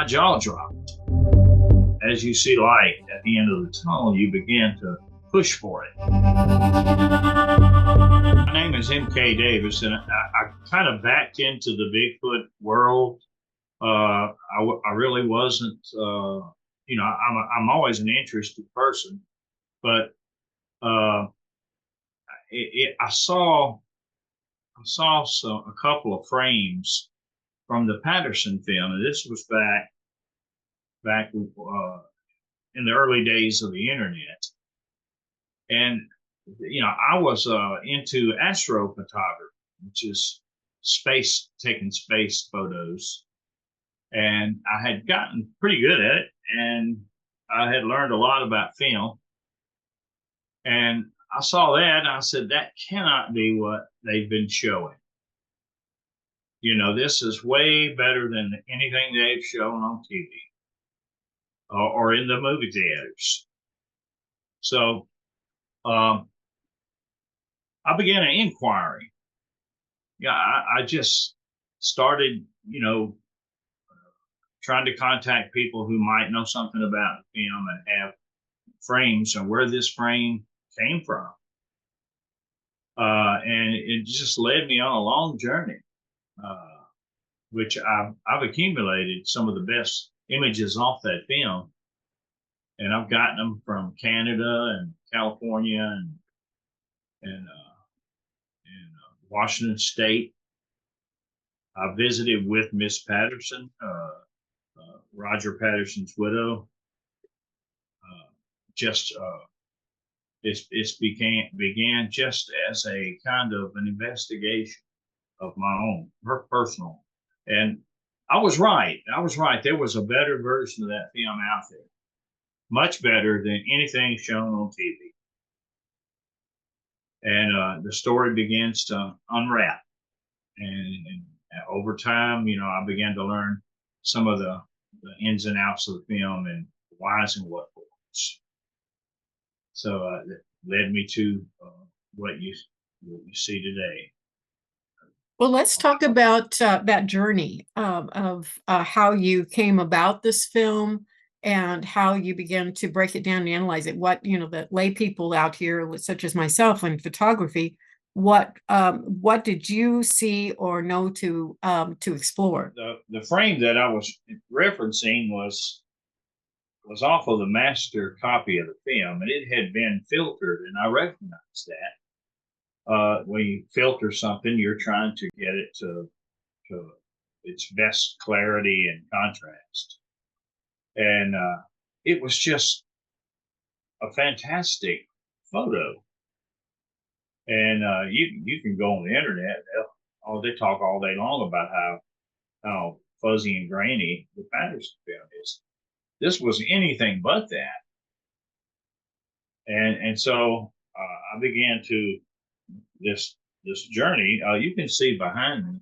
my jaw dropped. As you see light at the end of the tunnel, you begin to push for it. My name is M.K. Davis, and I kind of backed into the Bigfoot world. I really wasn't, I'm always an interested person, but I saw a couple of frames from the Patterson film, and this was back in the early days of the internet. And I was into astrophotography, which is taking space photos, and I had gotten pretty good at it, and I had learned a lot about film. And I saw that, and I said, that cannot be what they've been showing. This is way better than anything they've shown on TV or in the movie theaters. So I began an inquiry. I just started, trying to contact people who might know something about film and have frames and where this frame came from. And it just led me on a long journey, which I've accumulated some of the best images off that film. And I've gotten them from Canada and California and Washington State. I visited with Miss Patterson, Roger Patterson's widow. It began just as a kind of an investigation of my own, her personal. And I was right. There was a better version of that film out there, much better than anything shown on TV. And the story begins to unwrap. And over time, I began to learn some of the ins and outs of the film and whys and whatnots. So that led me to what you see today. Well, let's talk about that journey of how you came about this film and how you began to break it down and analyze it. What, the lay people out here, such as myself in photography, what did you see or know to explore? The frame that I was referencing was off of the master copy of the film, and it had been filtered, and I recognized that. When you filter something, you're trying to get it to its best clarity and contrast. And it was just a fantastic photo. And you can go on the internet. They talk all day long about how fuzzy and grainy the Patterson film is. This was anything but that. And so I began to this journey. You can see behind me.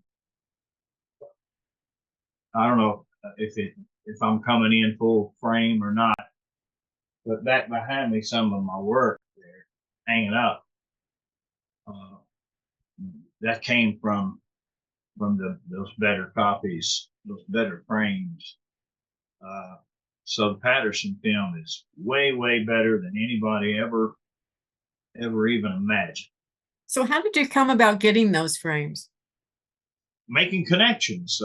I don't know if I'm coming in full frame or not, but back behind me, some of my work there hanging up. That came from those better copies, those better frames. So the Patterson film is way, way better than anybody ever even imagined. So how did you come about getting those frames? Making connections.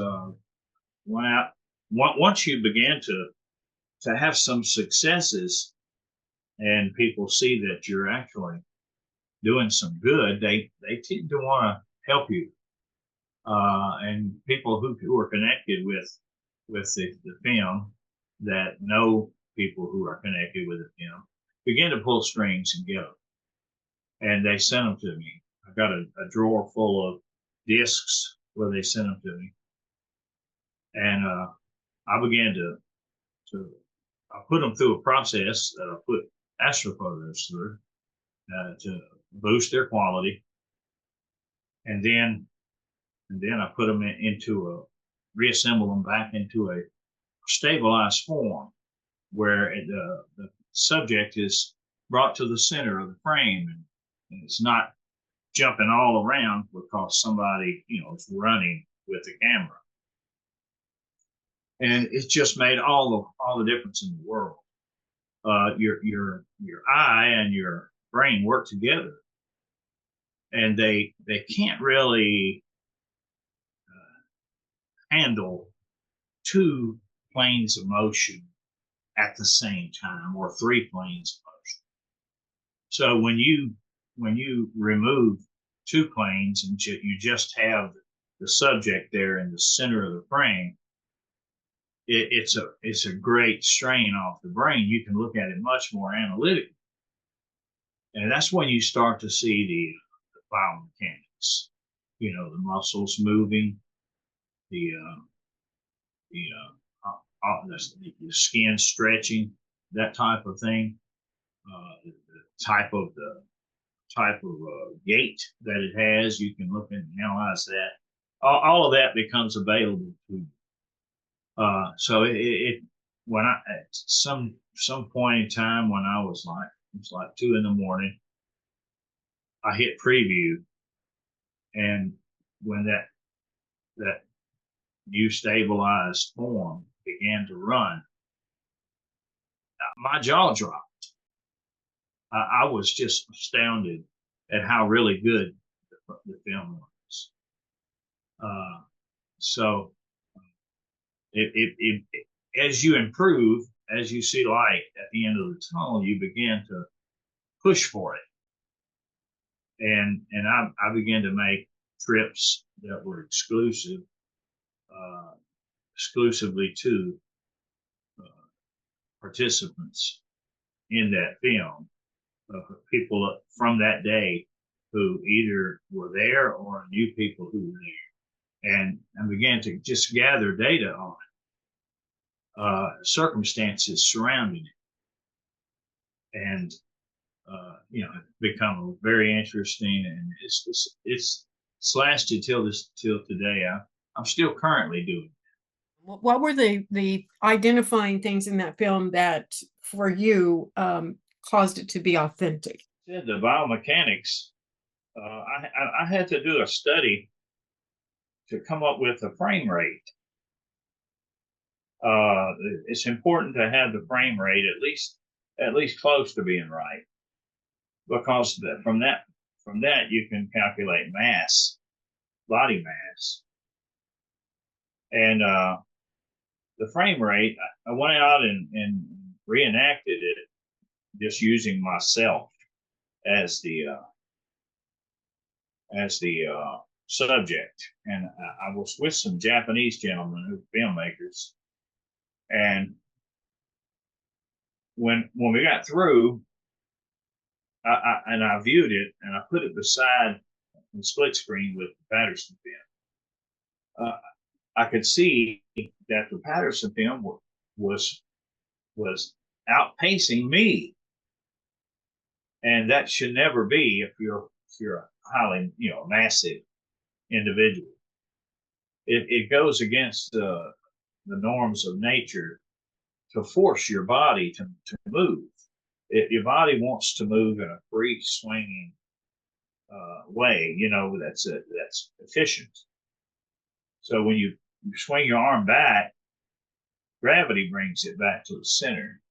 Once you begin to have some successes and people see that you're actually doing some good, they tend to want to help you. And people who are connected with the film, that know people who are connected with the film, begin to pull strings and get them. And they sent them to me. I got a drawer full of discs where they sent them to me. And I began I put them through a process that I put astrophotos through to boost their quality. And then I put them reassemble them back into a stabilized form where the subject is brought to the center of the frame, and it's not jumping all around because somebody is running with the camera. and it just made all the difference in the world. Your eye and your brain work together, and they can't really handle two planes of motion at the same time, or three planes of motion. So when you remove two planes and you just have the subject there in the center of the frame, it's a great strain off the brain. You can look at it much more analytically, and that's when you start to see the biomechanics. You know, the muscles moving, the the skin stretching, that type of thing. The type of gait that it has, you can look and analyze that. All of that becomes available to you. So it when I at some point in time when I was like it was like 2 in the morning, I hit preview, and when that new stabilized form began to run, my jaw dropped. I was just astounded at how really good the film was. So as you improve, as you see light at the end of the tunnel, you begin to push for it. And I began to make trips that were exclusively to participants in that film, people from that day who either were there or knew people who were there, and began to just gather data on circumstances surrounding it, and you know, become very interesting, and it's lasted till today. I'm still currently doing. What were the identifying things in that film that for you caused it to be authentic? The biomechanics. I had to do a study to come up with the frame rate. It's important to have the frame rate at least close to being right, because from that you can calculate mass, body mass, and the frame rate. I went out and reenacted it, just using myself as the subject, and I was with some Japanese gentlemen who were filmmakers, and when we got through, I viewed it and I put it beside the split screen with the Patterson film. I could see that the Patterson film was was outpacing me, and that should never be if you're a highly massive individual. It goes against the norms of nature to force your body to move. If your body wants to move in a free swinging way, that's efficient. So when you swing your arm back, gravity brings it back to the center.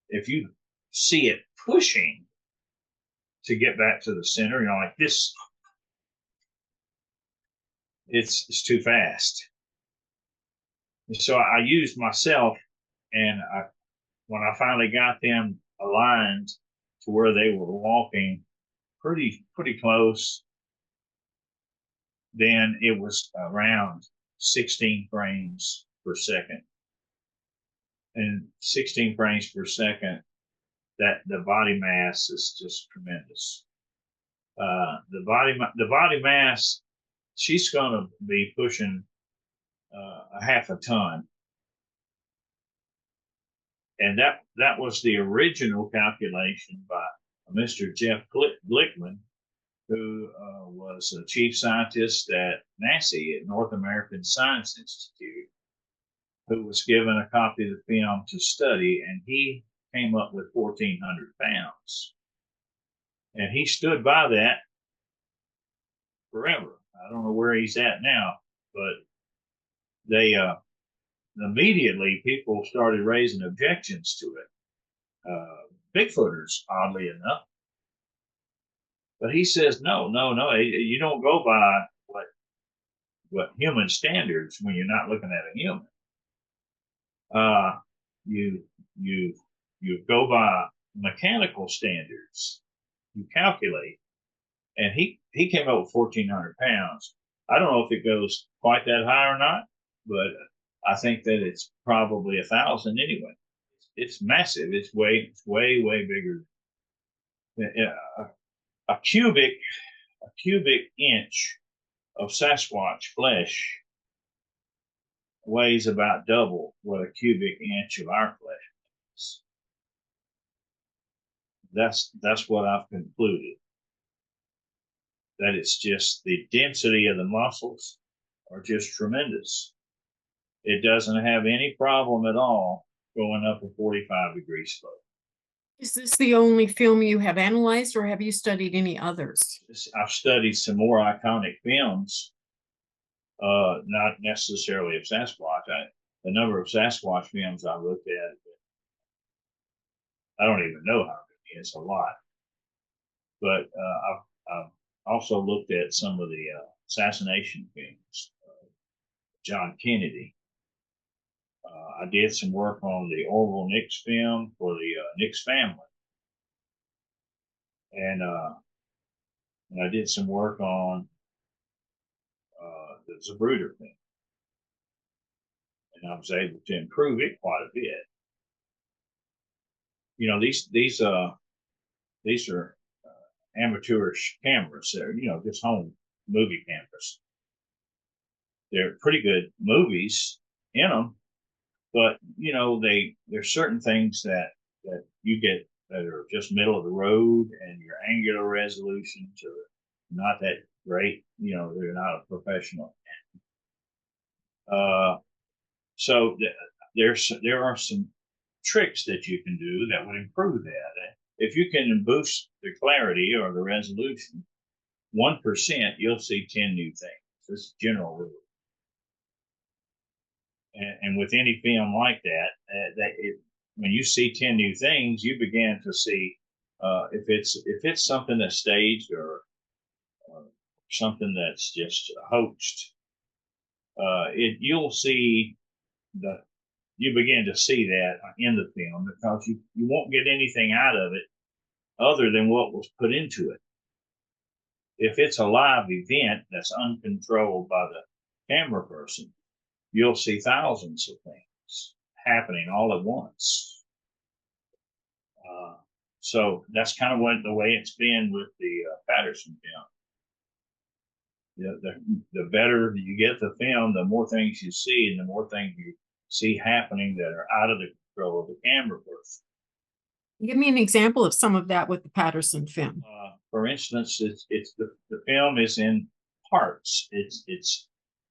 If you see it pushing to get back to the center, like this, it's too fast. And so I used myself, and when I finally got them aligned to where they were walking pretty close, then it was around 16 frames per second. And 16 frames per second, that the body mass is just tremendous. The body mass, she's going to be pushing a half a ton, and that was the original calculation by Mr. Jeff Glickman, who was a chief scientist at NASI, at North American Science Institute, who was given a copy of the film to study, and he came up with 1,400 pounds. And he stood by that forever. I don't know where he's at now, but they immediately people started raising objections to it. Bigfooters, oddly enough. But he says, no, no, no, you don't go by what human standards when you're not looking at a human. Uh, you you you go by mechanical standards. You calculate, and he came up with 1,400 pounds. I don't know if it goes quite that high or not, but I think that it's probably 1,000 anyway. It's massive. It's way bigger. A, a cubic inch of Sasquatch flesh weighs about double what a cubic inch of our flesh is. That's what I've concluded. That it's just the density of the muscles are just tremendous. It doesn't have any problem at all going up a 45-degree slope. Is this the only film you have analyzed, or have you studied any others? I've studied some more iconic films, not necessarily of Sasquatch. The number of Sasquatch films I've looked at, I don't even know how many. It's a lot. But I've also looked at some of the assassination films. John Kennedy. I did some work on the Orville Nix film for the Nix family. And I did some work on the Zapruder film. And I was able to improve it quite a bit. You know, these are amateurish cameras. They're, you know, just home movie cameras. They're pretty good movies in them, but you know, there's certain things that you get that are just middle of the road, and your angular resolutions are not that great. You know, they're not a professional. So there are some tricks that you can do that would improve that. If you can boost the clarity or the resolution 1%, you'll see 10 new things. This is general rule. And with any film like that, when you see 10 new things, you begin to see if it's something that's staged or something that's just hoaxed. You'll see you begin to see that in the film, because you won't get anything out of it other than what was put into it. If it's a live event that's uncontrolled by the camera person, you'll see thousands of things happening all at once. So that's kind of the way it's been with the Patterson film. The better you get the film, the more things you see, and the more things you see happening that are out of the control of the camera person. Give me an example of some of that with the Patterson film. For instance, it's the film is in parts. It's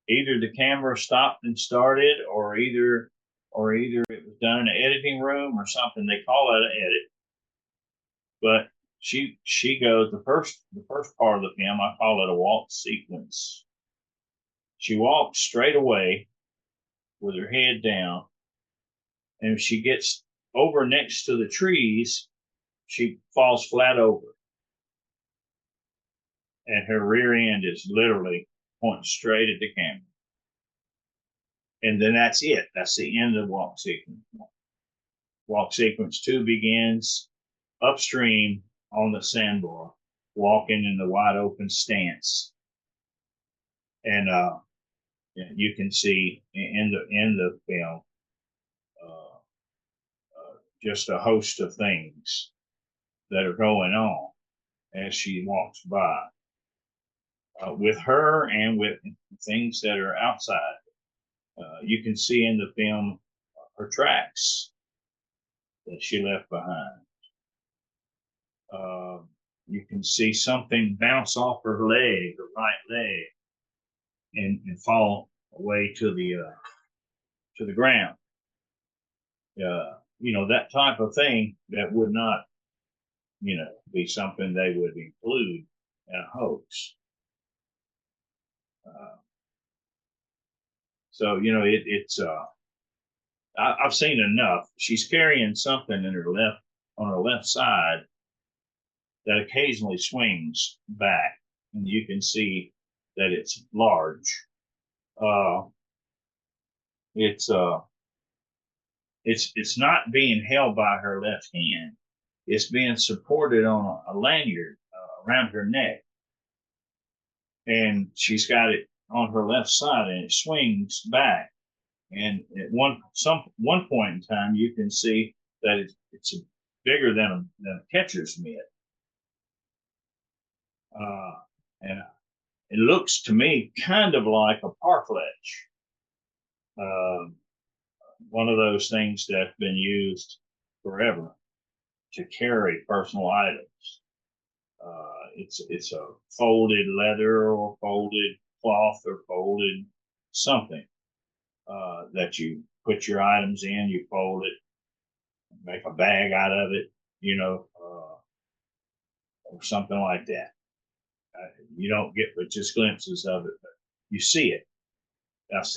either the camera stopped and started, or either it was done in an editing room or something. They call it an edit. But she goes the first part of the film, I call it a walk sequence. She walks straight away with her head down, and if she gets over next to the trees, she falls flat over, and her rear end is literally pointing straight at the camera. And then that's it. That's the end of the walk sequence. Walk sequence 2 begins upstream on the sandbar, walking in the wide open stance. And you can see in the film just a host of things that are going on as she walks by, with her and with things that are outside. You can see in the film her tracks that she left behind. You can see something bounce off her leg, her right leg, and fall away to the ground. You know, that type of thing that would not, you know, be something they would include in a hoax. So you know, I've seen enough. She's carrying something in her left on her left side that occasionally swings back, and you can see that it's large. Uh, it's uh, it's not being held by her left hand. It's being supported on a lanyard around her neck, and she's got it on her left side, and it swings back. And at one point in time, you can see that it's bigger than a catcher's mitt, and it looks to me kind of like a parfleche, uh, one of those things that's been used forever to carry personal items. It's a folded leather or folded cloth or folded something that you put your items in. You fold it, make a bag out of it, or something like that. You don't get but just glimpses of it, but you see it.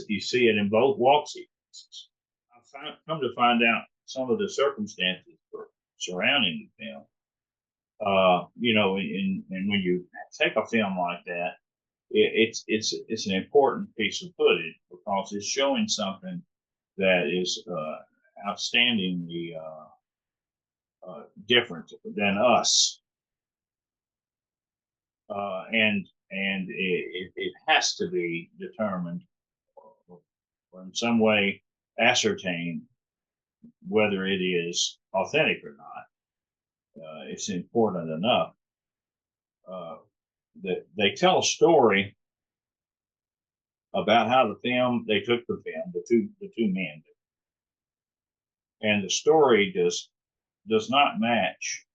You see it in both walk sequences. I've come to find out some of the circumstances surrounding the film. And when you take a film like that, it's an important piece of footage because it's showing something that is outstandingly different than us, and it has to be determined or in some way ascertained whether it is authentic or not. It's important enough that they tell a story about how they took the film, the two men, and the story does not match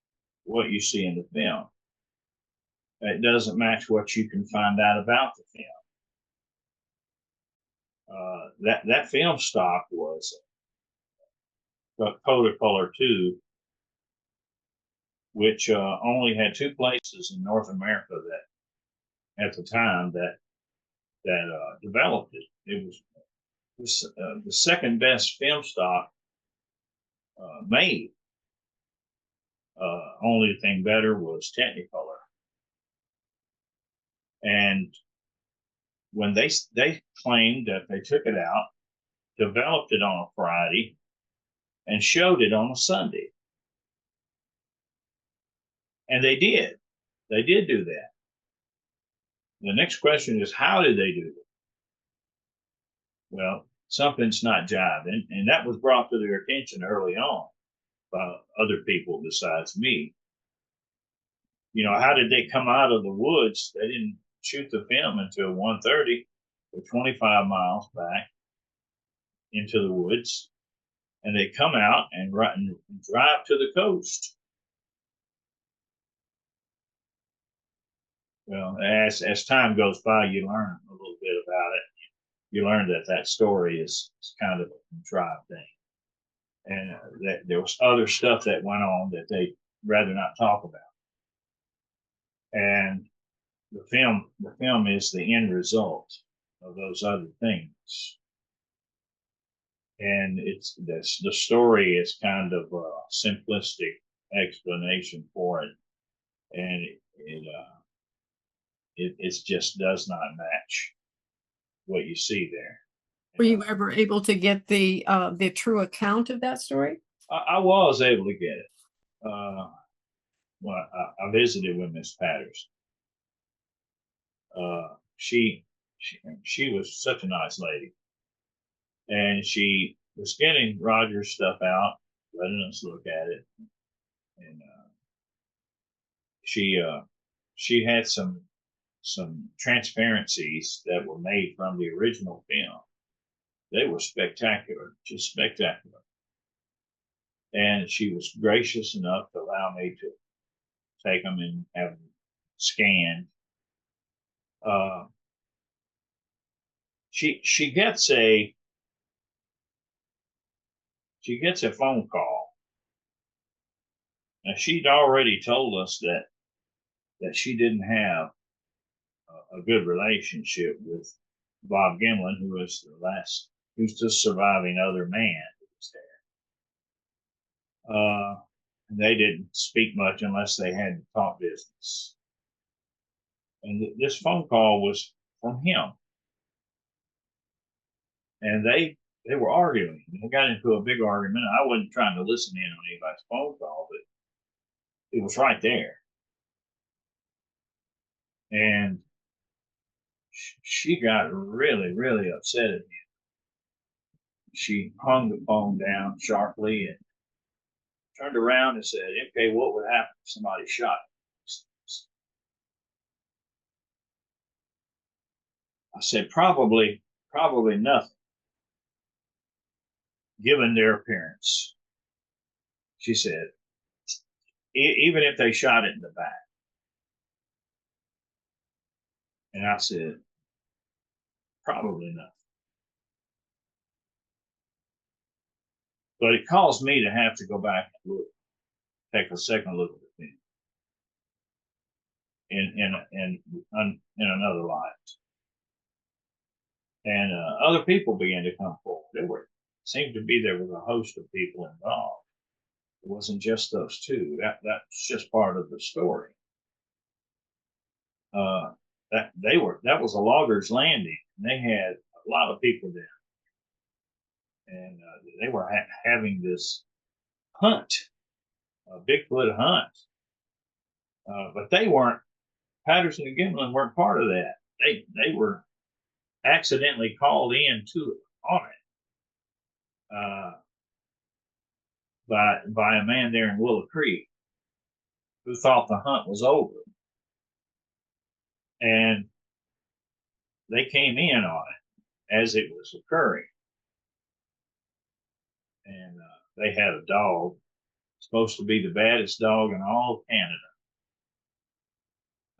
what you see in the film. It doesn't match what you can find out about the film. That film stock was a Kodacolor 2, which only had two places in North America that, at the time, that developed it. It was the second best film stock made. Only thing better was Technicolor. And when they claimed that they took it out, developed it on a Friday, and showed it on a Sunday. And they did. They did do that. The next question is, how did they do it? Well, something's not jiving, and that was brought to their attention early on by other people besides me. How did they come out of the woods? They didn't shoot the film until 1:30, or 25 miles back into the woods, and they come out and drive to the coast. Well, as time goes by, you learn a little bit about it. You learn that story is kind of a contrived thing, and that there was other stuff that went on that they'd rather not talk about. And the film is the end result of those other things. And the story is kind of a simplistic explanation for it, and it just does not match what you see there. Were you ever able to get the true account of that story? I was able to get it. Well, I visited with Miss Patterson. She was such a nice lady, and she was getting Roger's stuff out, letting us look at it, and she had some transparencies that were made from the original film. They were spectacular, just spectacular. And she was gracious enough to allow me to take them and have them scanned. She gets a phone call. Now, she'd already told us that she didn't have a good relationship with Bob Gimlin, who's the surviving other man They didn't speak much unless they had to talk business. And this phone call was from him, and they were arguing. They got into a big argument. I wasn't trying to listen in on anybody's phone call, but it was right there. And she got really, really upset at him. She hung the phone down sharply and turned around and said, "Okay, what would happen if somebody shot you?" I said, probably nothing, given their appearance. She said, even if they shot it in the back. And I said, probably nothing. But it caused me to have to go back and look, take a second look at the thing in another light. And other people began to come forward. Seemed to be there was a host of people involved. It wasn't just those two. That's just part of the story. That was a logger's landing, and they had a lot of people there, and they were having this hunt, a Bigfoot hunt. But they weren't. Patterson and Gimlin weren't part of that. They were accidentally called in on it by a man there in Willow Creek who thought the hunt was over, and they came in on it as it was occurring. And they had a dog, supposed to be the baddest dog in all of Canada,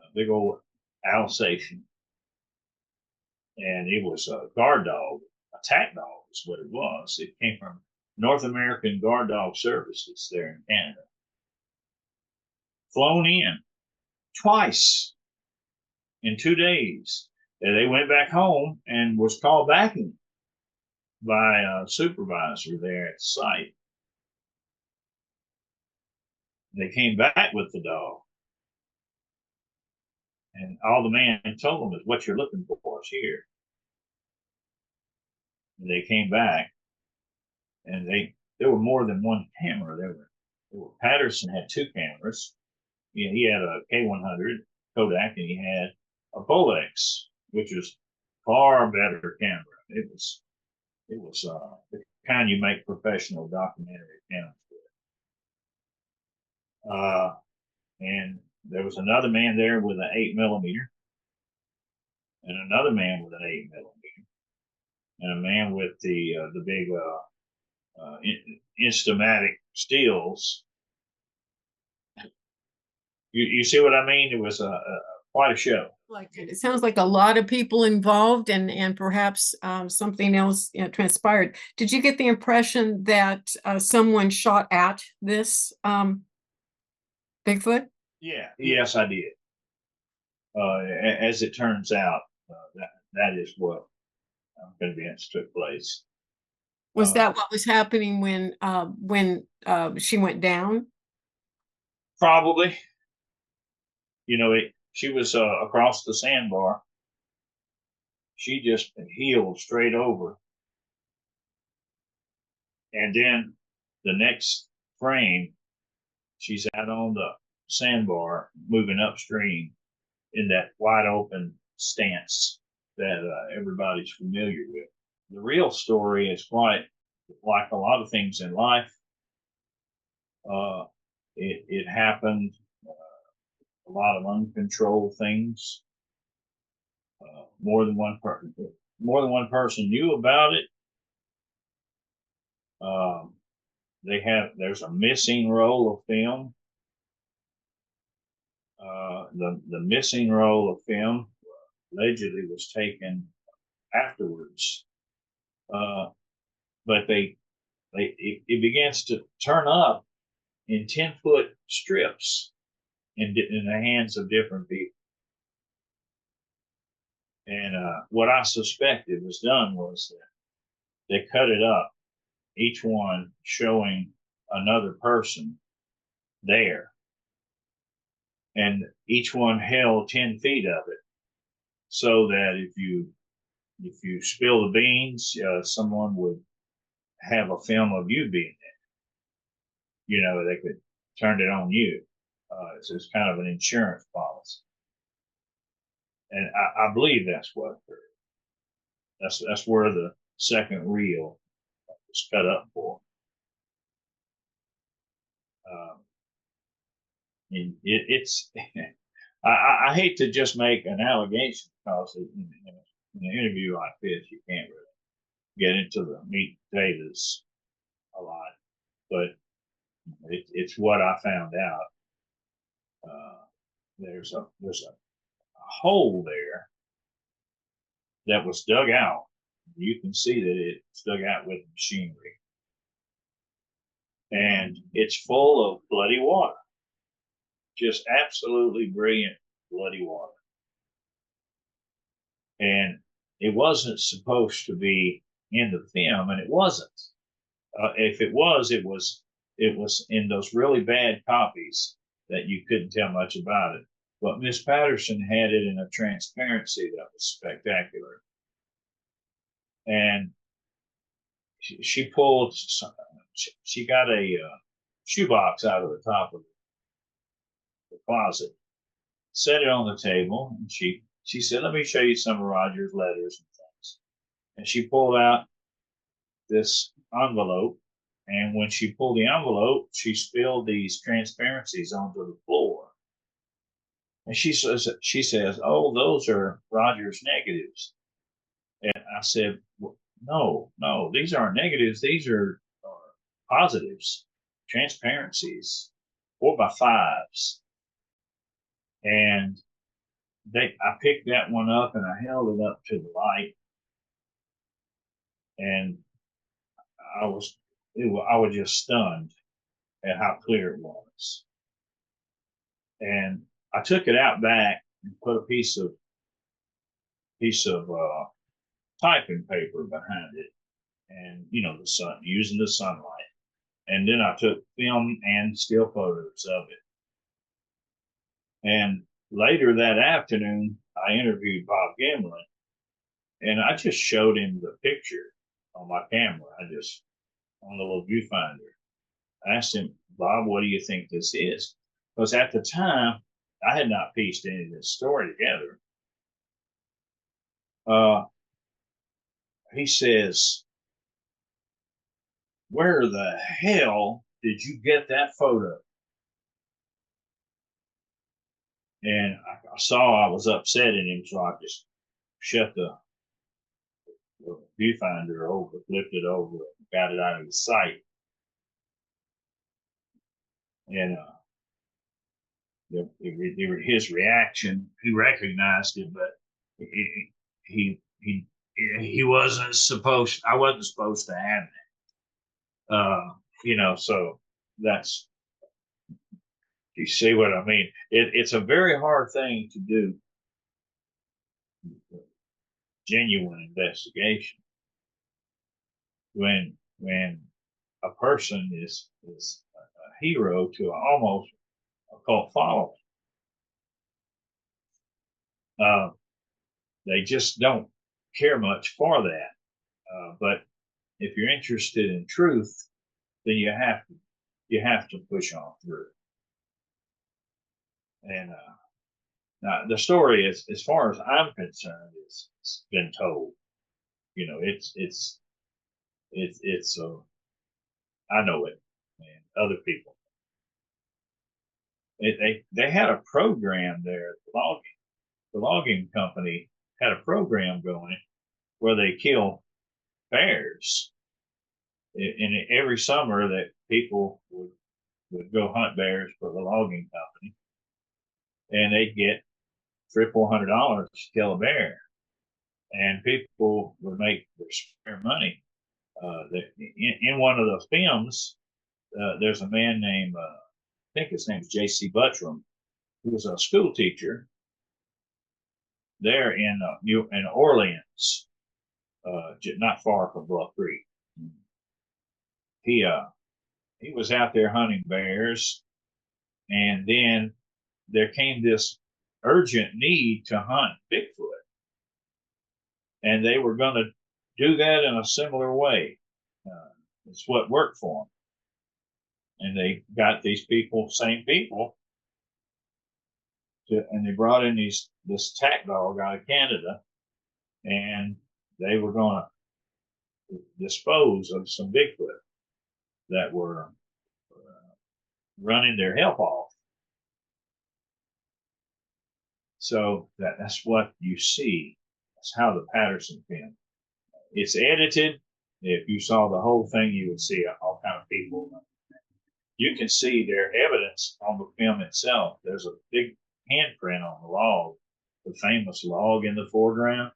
a big old Alsatian. And it was a guard dog, attack dog is what it was. It came from North American Guard Dog Services there in Canada. Flown in twice in 2 days. And they went back home and was called back in by a supervisor there at the site. They came back with the dog. And all the man told them is, "What you're looking for is here." And they came back, and there were more than one camera. There were Patterson had 2 cameras. He had a K100 Kodak, and he had a Bolex, which was far better camera. It was the kind you make professional documentary cameras with. And there was another man there with an 8mm, and another man with an 8mm, and a man with the big Instamatic steels. You see what I mean? It was quite a show. Like it sounds like a lot of people involved, and perhaps something else transpired. Did you get the impression that someone shot at this Bigfoot? Yeah, yes, I did. As it turns out, that is what convinced took place. Was that what was happening when she went down? Probably. She was across the sandbar. She just heeled straight over. And then the next frame, she's out on the sandbar moving upstream in that wide open stance that everybody's familiar with. The real story is quite like a lot of things in life. It happened, a lot of uncontrolled things. More than one person knew about it. There's a missing roll of film. The missing roll of film allegedly was taken afterwards, but it begins to turn up in 10-foot strips in the hands of different people. And what I suspected was done was that they cut it up, each one showing another person there, and each one held 10 feet of it, so that if you spill the beans, someone would have a film of you being there. You know, they could turn it on you. It's kind of an insurance policy, and I believe that's what occurred. That's where the second reel was cut up for. And it's I hate to just make an allegation, because in an interview like this, you can't really get into the meat and potatoes a lot, but it's what I found out. There's a hole there that was dug out. You can see that it's dug out with machinery, and it's full of bloody water, just absolutely brilliant bloody water. And it wasn't supposed to be in the film, and it wasn't. If it was, it was in those really bad copies that you couldn't tell much about it. But Miss Patterson had it in a transparency that was spectacular. And she pulled, she got a shoebox out of the top of the closet, set it on the table, and she said, "Let me show you some of Roger's letters and things." And she pulled out this envelope, and when she pulled the envelope, she spilled these transparencies onto the floor. And she says, "Oh, those are Roger's negatives." And I said, well, no, these aren't negatives. These are positives, transparencies, 4x5s. And I picked that one up and I held it up to the light, and I was just stunned at how clear it was. And I took it out back and put a piece of typing paper behind it, and the sun, using the sunlight. And then I took film and still photos of it. And later that afternoon, I interviewed Bob Gimlin, and I just showed him the picture on my camera. On the little viewfinder, I asked him, "Bob, what do you think this is?" Because at the time, I had not pieced any of this story together. He says, "Where the hell did you get that photo?" And I saw I was upsetting him, so I just shut the viewfinder over, flipped it over, got it out of his sight. And his reaction, he recognized it, but he wasn't supposed. I wasn't supposed to have it. So that's. You see what I mean? It's a very hard thing to do. Genuine investigation when a person is a hero to almost a cult following. They just don't care much for that. But if you're interested in truth, then you have to push on through. And now the story is, as far as I'm concerned, it's been told. It's I know it, and other people. They had a program there. The logging company had a program going where they kill bears. And every summer that people would go hunt bears for the logging company, and they'd get $300-400 to kill a bear, and people would make their spare money. In one of those films, there's a man named, I think his name's J.C. Buttram, who was a school teacher there in Orleans, not far from Bluff Creek. He he was out there hunting bears, and then there came this urgent need to hunt Bigfoot, and they were going to do that in a similar way. It's what worked for them, and they got these people, same people, and they brought in this tack dog out of Canada, and they were going to dispose of some Bigfoot that were running their help off. So that's what you see. That's how the Patterson film. It's edited. If you saw the whole thing, you would see all kind of people. You can see their evidence on the film itself. There's a big handprint on the log, the famous log in the foreground.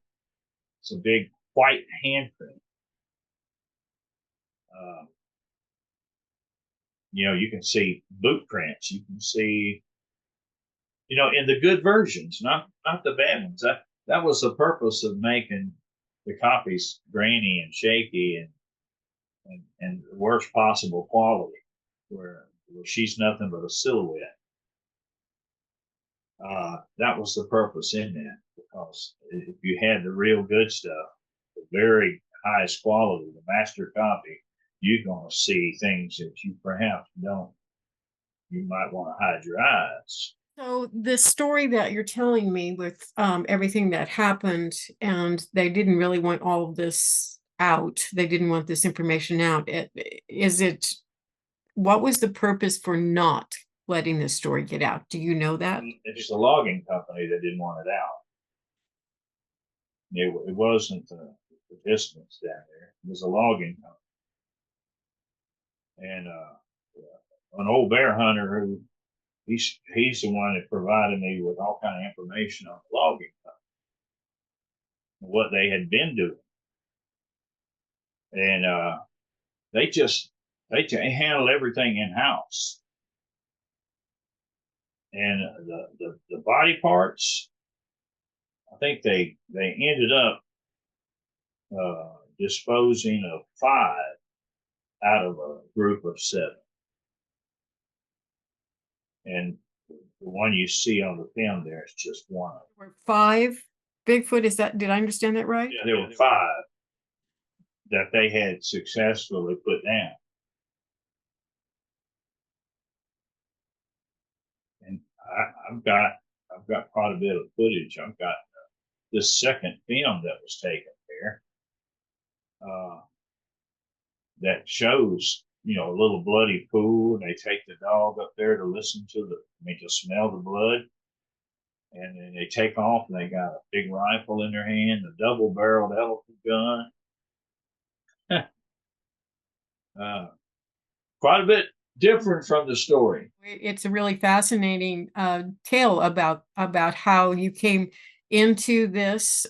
It's a big white handprint. You can see boot prints. You can see, in the good versions, not the bad ones. That was the purpose of making the copies grainy and shaky and the worst possible quality, where she's nothing but a silhouette. That was the purpose in that, because if you had the real good stuff, the very highest quality, the master copy, you're going to see things that you perhaps don't. You might want to hide your eyes. So the story that you're telling me with everything that happened, and they didn't really want all of this out. They didn't want this information out. What was the purpose for not letting this story get out? Do you know that? It's the logging company that didn't want it out. It wasn't the participants down there. It was a logging company. And an old bear hunter who he's the one that provided me with all kind of information on the logging company, what they had been doing. And they handled everything in house. And the body parts, I think they ended up disposing of 5 out of a group of 7. And the one you see on the film there is just one. There were 5 Bigfoot. Did I understand that right? Yeah, there were 5 that they had successfully put down. And I've got quite a bit of footage. I've got this second film that was taken there that shows, a little bloody pool, and they take the dog up there to to smell the blood. And then they take off, and they got a big rifle in their hand, a double-barreled elephant gun. Quite a bit different from the story. It's a really fascinating tale about how you came into this.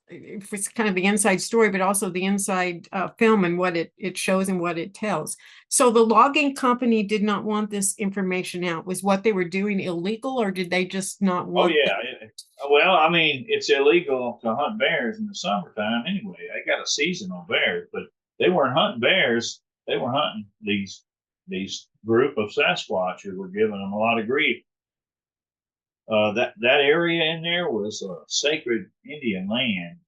It's kind of the inside story, but also the inside film and what it shows and what it tells. So the logging company did not want this information out. Was what they were doing illegal, or did they just not want? Oh yeah. Well, I mean, it's illegal to hunt bears in the summertime anyway. They got a season on bears, but they weren't hunting bears. They were hunting these group of Sasquatch who were giving them a lot of grief. That area in there was sacred Indian land,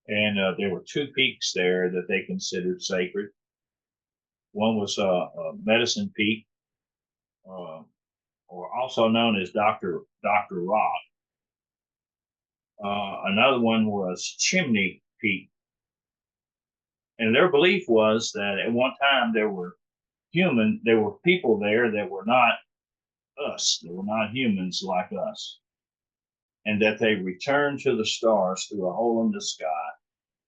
and there were 2 peaks there that they considered sacred. One was Medicine Peak, or also known as Dr. Rock. Another one was Chimney Peak, and their belief was that at one time there were people there that were not us. They were not humans like us, and that they returned to the stars through a hole in the sky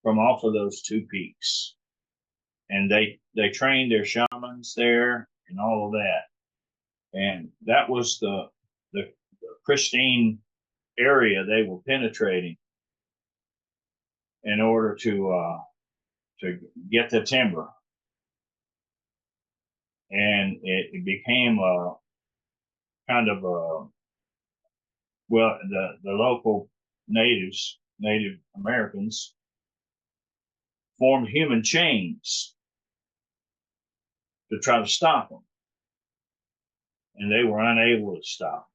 from off of those 2 peaks. And they trained their shamans there and all of that. And that was the pristine area they were penetrating in order to get the timber. And it became a kind of the local Native Americans formed human chains to try to stop them, and they were unable to stop.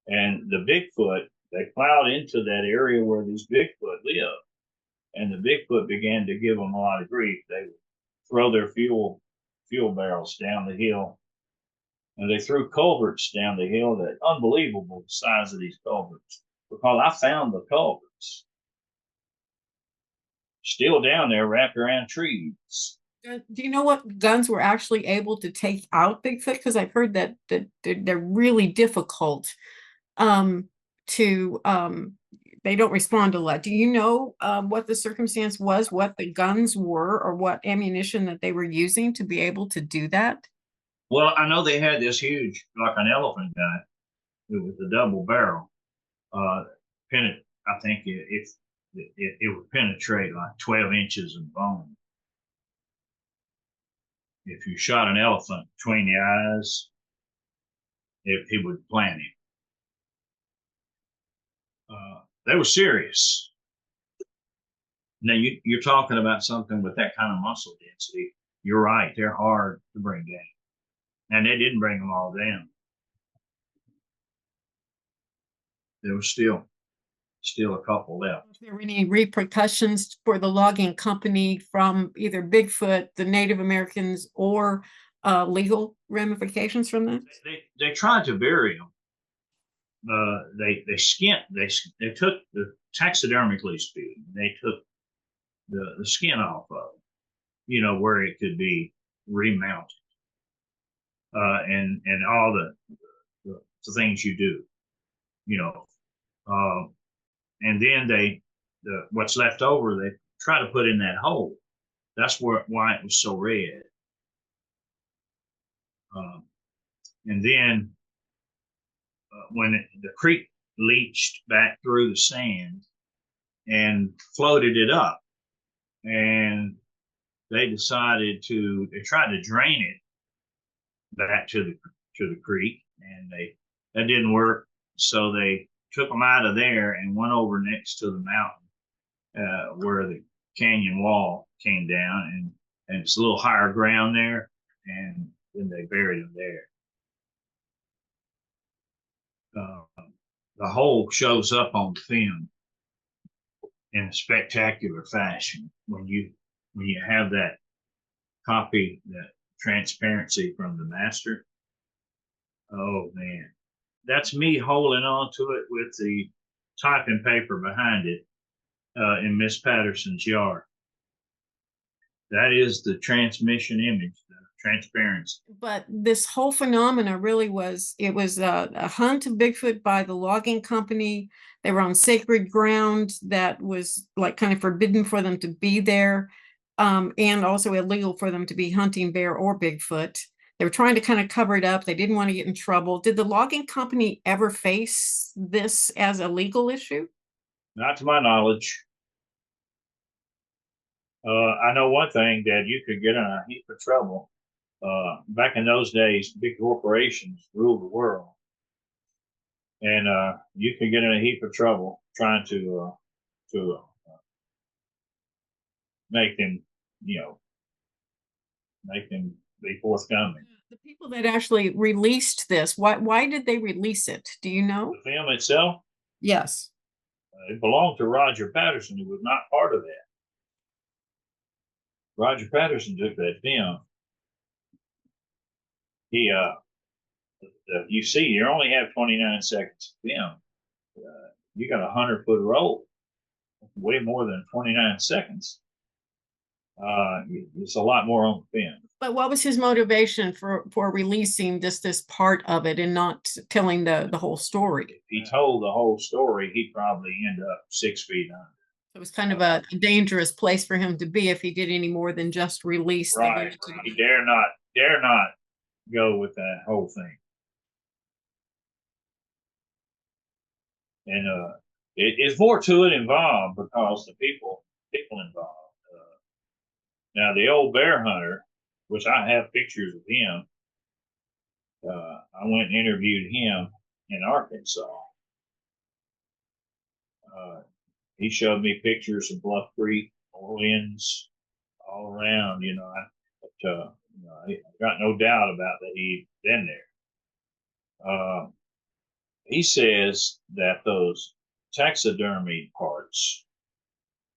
And the Bigfoot, they plowed into that area where these Bigfoot live, and the Bigfoot began to give them a lot of grief. They would throw their fuel barrels down the hill, and they threw culverts down the hill. That unbelievable the size of these culverts, because I found the culverts still down there wrapped around trees. Do you know what guns were actually able to take out Bigfoot? Because I've heard that they're really difficult um, to they don't respond a lot. Do you know what the circumstance was, what the guns were, or what ammunition that they were using to be able to do that? Well, I know they had this huge, like an elephant gun. It was a double barrel. Uh, I think it would penetrate like 12 inches of bone. If you shot an elephant between the eyes, it would plant him. They were serious. Now you're talking about something with that kind of muscle density. You're right; they're hard to bring down, and they didn't bring them all down. There was still a couple left. Was there any repercussions for the logging company from either Bigfoot, the Native Americans, or legal ramifications from that? They tried to bury them. They took the taxidermically speaking, they took the skin off of them, where it could be remounted, and all the things you do, you know, uh, and then what's left over they try to put in that hole. That's why it was so red. Um, and then when the creek leached back through the sand and floated it up, and they tried to drain it back to the creek, and that didn't work. So they took them out of there and went over next to the mountain where the canyon wall came down, and it's a little higher ground there, and then they buried them there. The hole shows up on film in a spectacular fashion when you have that copy, that transparency from the master. Oh man, that's me holding on to it with the typing paper behind it in Miss Patterson's yard. That is the transmission image, the transparency. But this whole phenomena really was, it was a hunt of Bigfoot by the logging company. They were on sacred ground that was like kind of forbidden for them to be there, and also illegal for them to be hunting bear or Bigfoot. They were trying to kind of cover it up. They didn't want to get in trouble. Did the logging company ever face this as a legal issue? Not to my knowledge. I know one thing, that you could get in a heap of trouble. Back in those days, big corporations ruled the world, and you could get in a heap of trouble trying to make them, make them be forthcoming. The people that actually released this, why did they release it? Do you know? The film itself, Yes. it belonged to Roger Patterson, who was not part of that. Roger Patterson took that film. He, you see, you only have 29 seconds of film. You got a 100-foot roll, way more than 29 seconds. It's a lot more on the film. But what was his motivation for releasing this part of it and not telling the whole story? If he told the whole story, he'd probably end up 6 feet under. It was kind of a dangerous place for him to be if he did any more than just release. Right. He dare not go with that whole thing. And it's more to it involved because the people involved. Now the old bear hunter, which I have pictures of him, I went and interviewed him in Arkansas. He showed me pictures of Bluff Creek, Orleans, all around. I got no doubt about that he'd been there. He says that those taxidermy parts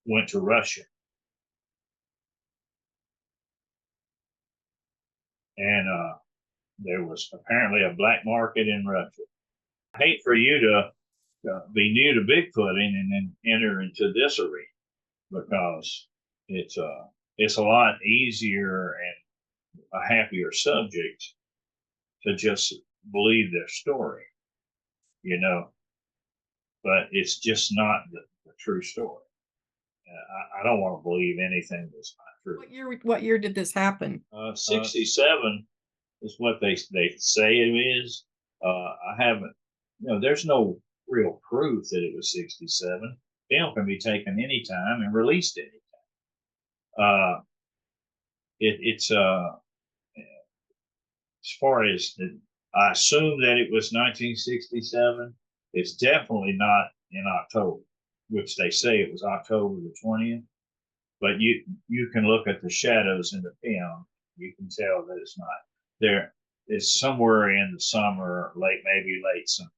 went to Russia, and there was apparently a black market in Russia. I hate for you to be new to Bigfooting and then enter into this arena, because it's a lot easier and a happier subject to just believe their story, you know. But it's just not the true story. I don't want to believe anything that's not true. What year did this happen? 67 is what they say it is. I haven't, there's no real proof that it was 67. Film can be taken anytime and released anytime. It's as far as I assume that it was 1967. It's definitely not in October, which they say it was October the 20th. But you can look at the shadows in the film. You can tell that it's not there. It's somewhere in the summer, maybe late summer.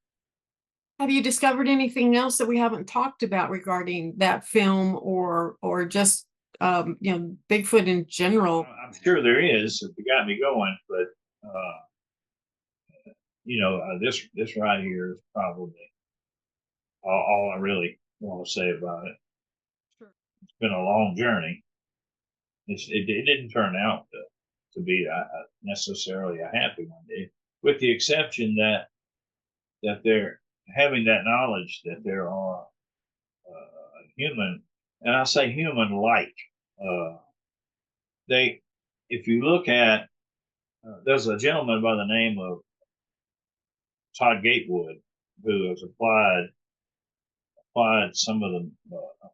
Have you discovered anything else that we haven't talked about regarding that film, or just Bigfoot in general? I'm sure there is. If you got me going, but this right here is probably all I really want to say about it. Sure. It's been a long journey. It didn't turn out to be necessarily a happy one, with the exception that they're having that knowledge that there are human, and I say human-like. If you look at, there's a gentleman by the name of Todd Gatewood who has applied some of the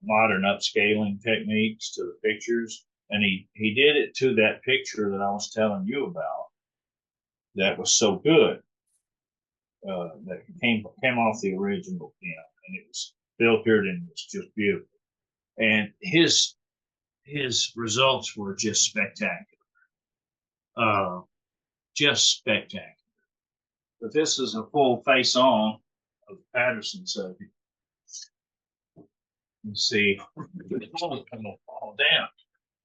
modern upscaling techniques to the pictures, and he did it to that picture that I was telling you about. That was so good. That came off the original film, and it was filtered and it's just beautiful. And his results were just spectacular, just spectacular. But this is a full face on of Patterson subject. You see, it's only going to fall down.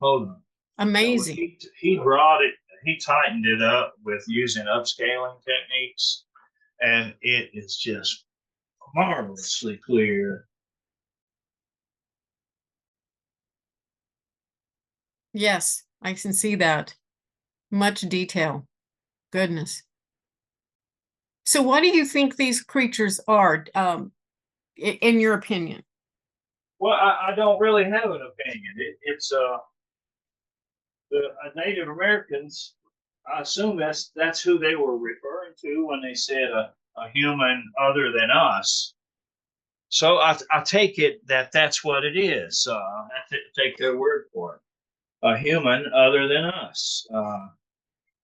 Hold on. Amazing. He brought it. He tightened it up with using upscaling techniques, and it is just marvelously clear. Yes, I can see that. Much detail. Goodness. So what do you think these creatures are, in your opinion? Well, I don't really have an opinion. It's the Native Americans. I assume that's who they were referring to when they said a human other than us. So I take it that that's what it is. I have to take their word for it. A human other than us.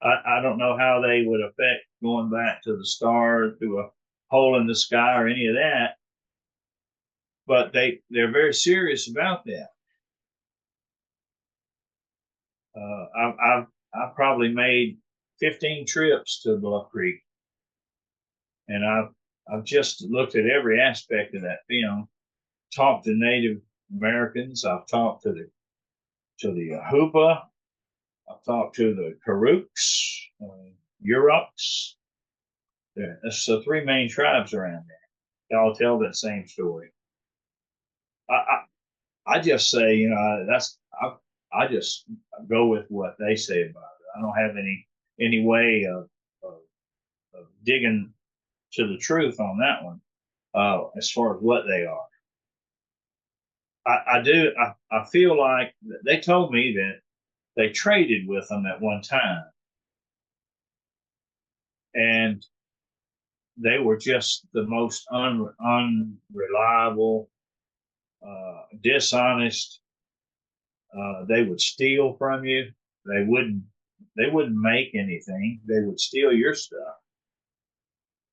I don't know how they would affect going back to the stars, to a hole in the sky, or any of that. But they're very serious about that. I've probably made 15 trips to Bluff Creek, and I've just looked at every aspect of that film. Talked to Native Americans. I've talked to the Hoopa. I've talked to the Karuks, Uruks. That's the three main tribes around there. They all tell that same story. I just say, I just go with what they say about it. I don't have any way of digging to the truth on that one, as far as what they are. I feel like they told me that they traded with them at one time, and they were just the most unreliable, dishonest. They would steal from you. They wouldn't make anything. They would steal your stuff,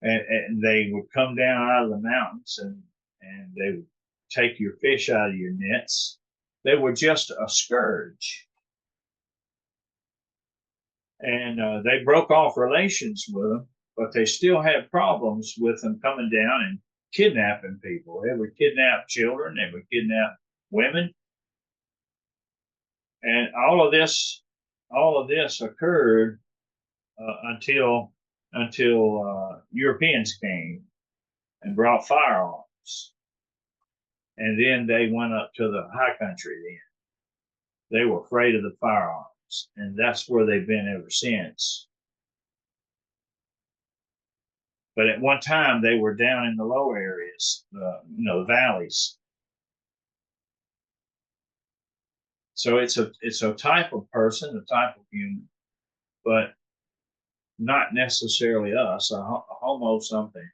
and they would come down out of the mountains, and they would take your fish out of your nets. They were just a scourge. and they broke off relations with them, but they still had problems with them coming down and kidnapping people. They would kidnap children, they would kidnap women, and all of this occurred until Europeans came and brought firearms, and then they went up to the high country. Then they were afraid of the firearms, and that's where they've been ever since. But at one time, they were down in the lower areas, the valleys. So it's a type of person, a type of human, but not necessarily us, a homo something.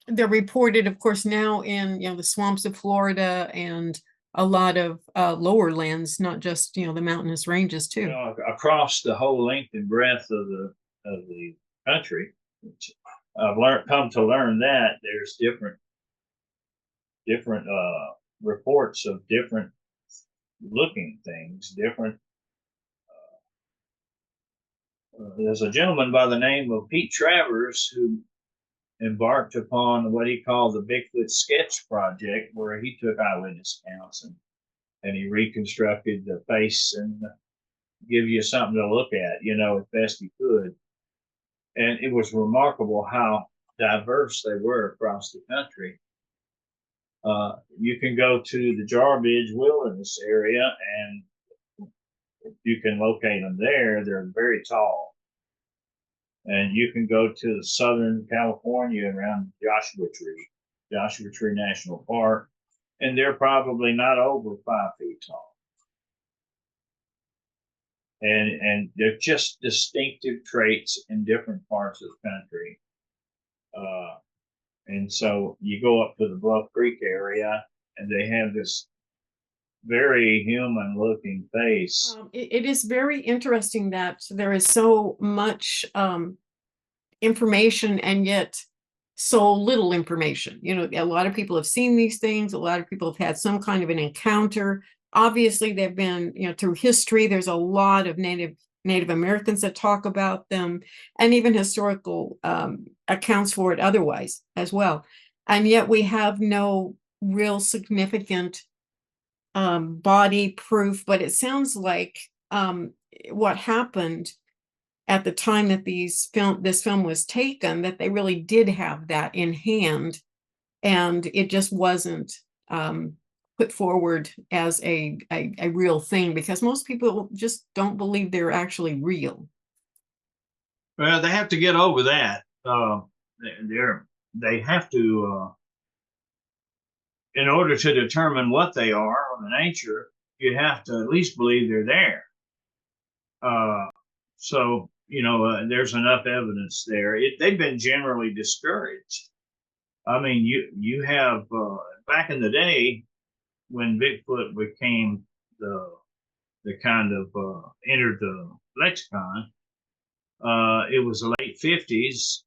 They're reported, of course, now in the swamps of Florida and a lot of lower lands, not just the mountainous ranges too. Across the whole length and breadth of the country. I've come to learn that there's different reports of different looking things, different. There's a gentleman by the name of Pete Travers who embarked upon what he called the Bigfoot Sketch Project, where he took eyewitness accounts and he reconstructed the face and give you something to look at, as best he could. And it was remarkable how diverse they were across the country. You can go to the Jarbidge Wilderness area, and you can locate them there. They're very tall. And you can go to Southern California around Joshua Tree National Park, and they're probably not over 5 feet tall. And they're just distinctive traits in different parts of the country. And so you go up to the Bluff Creek area, and they have this very human looking face. It is very interesting that there is so much information and yet so little information. A lot of people have seen these things. A lot of people have had some kind of an encounter. Obviously, they've been, through history, there's a lot of Native Americans that talk about them, and even historical accounts for it otherwise as well. And yet we have no real significant body proof, but it sounds like what happened at the time that this film was taken, that they really did have that in hand, and it just wasn't put forward as a real thing, because most people just don't believe they're actually real. Well, they have to get over that. They have to, in order to determine what they are or the nature, you have to at least believe they're there. So there's enough evidence there. They've been generally discouraged. I mean, you have back in the day when Bigfoot became the kind of entered the lexicon. It was the late 50s.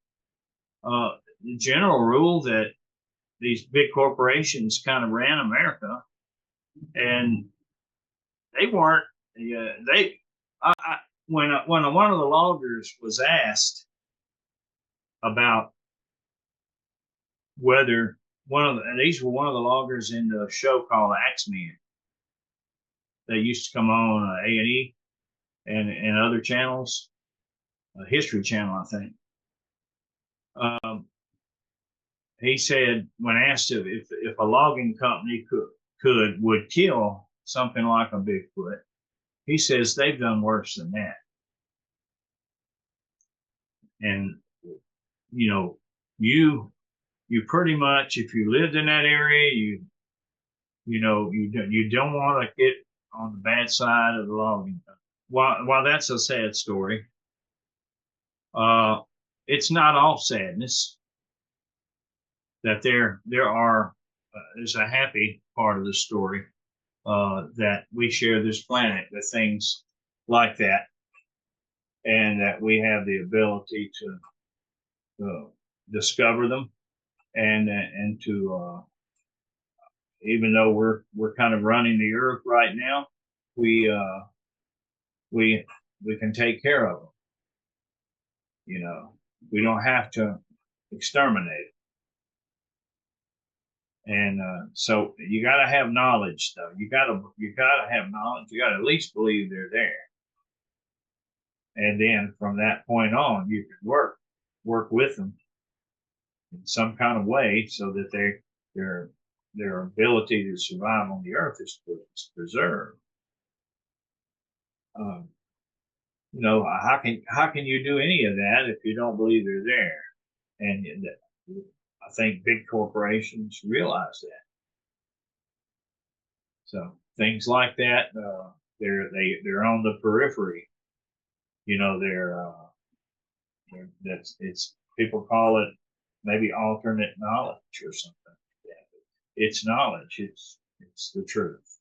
The general rule that these big corporations kind of ran America, and they weren't. When one of the loggers was asked about whether these were one of the loggers in the show called Axemen. They used to come on A&E and other channels, History Channel, I think. He said, when asked if a logging company would kill something like a Bigfoot, he says they've done worse than that. And you pretty much, if you lived in that area, you don't want to get on the bad side of the logging company. While that's a sad story, it's not all sadness. That there's a happy part of the story, that we share this planet with things like that, and that we have the ability to discover them, and to even though we're kind of running the earth right now, we can take care of them. You know, we don't have to exterminate it. And so you got to have knowledge, though. You got to have knowledge. You got to at least believe they're there. And then from that point on, you can work with them in some kind of way so that their ability to survive on the earth is preserved. Um, how can you do any of that if you don't believe they're there? And I think big corporations realize that. So things like that, they're on the periphery. You know, that's it's people call it maybe alternate knowledge or something like that. It's knowledge. It's the truth.